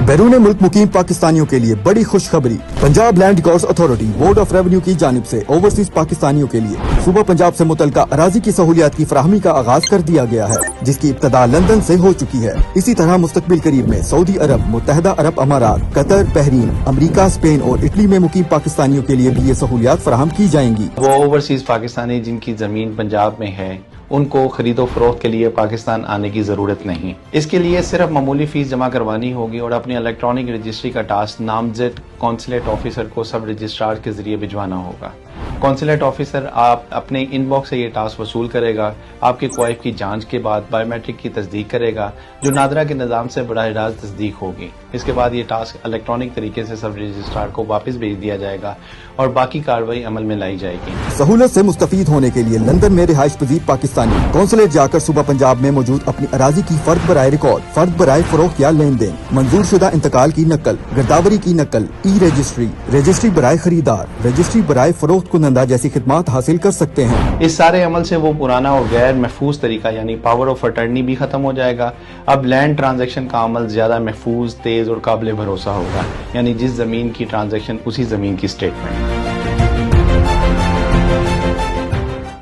बैरून मुल्क मुकीम पाकिस्तानियों के लिए बड़ी खुशखबरी। Punjab land records authority board of revenue की जानिब से ओवरसीज पाकिस्तानियों के लिए सूबा पंजाब से मुतल्लिका अराजी की सहूलियात की फराहमी का आगाज कर दिया गया है, जिसकी इब्तदा लंदन से हो चुकी है। इसी तरह मुस्तकबिल करीब में सऊदी अरब, मुत्तहदा अरब अमारात, कतर, बहरीन, अमरीका, स्पेन और इटली में मुकीम पाकिस्तानियों के लिए भी ये सहूलियात फराहम की जाएंगी। वो ओवरसीज पाकिस्तानी जिनकी जमीन पंजाब में है, उनको खरीदो फरोख्त के लिए पाकिस्तान आने की जरूरत नहीं। इसके लिए सिर्फ मामूली फीस जमा करवानी होगी और अपनी इलेक्ट्रॉनिक रजिस्ट्री का टास्क नामजद कॉन्सुलेट ऑफिसर को सब रजिस्ट्रार के जरिए भिजवाना होगा। कॉन्सुलेट ऑफिसर आप अपने इनबॉक्स से ये टास्क वसूल करेगा। आपके क्वाइफ की जांच के बाद बायोमेट्रिक की तस्दीक करेगा, जो नादरा के निज़ाम से बराह रास्त तस्दीक होगी। इसके बाद ये टास्क इलेक्ट्रॉनिक तरीके से सब रजिस्ट्रार को वापस भेज दिया जाएगा और बाकी कार्रवाई अमल में लाई जाएगी। सहूलत से मुस्तफीद होने के लिए लंदन में रिहाइश पजीर पाकिस्तानी कॉन्सुलेट जाकर सूबा पंजाब में मौजूद अपनी अराजी की फर्द बराए रिकॉर्ड, फर्द बराए फरोख्त या लेन देन, मंजूर शुदा इंतकाल की नकल, गिरदावरी की नकल, ई रजिस्ट्री, रजिस्ट्री बराए खरीदार, रजिस्ट्री बराए फरोख्त कुनंदा जैसी खिदमात हासिल कर सकते हैं। इस सारे अमल से वो पुराना और गैर महफूज तरीका यानी पावर ऑफ अटर्नी भी खत्म हो जाएगा। अब लैंड ट्रांजैक्शन का अमल ज्यादा महफूज, तेज और काबिल भरोसा होगा, यानी जिस जमीन की ट्रांजैक्शन उसी जमीन की स्टेटमेंट।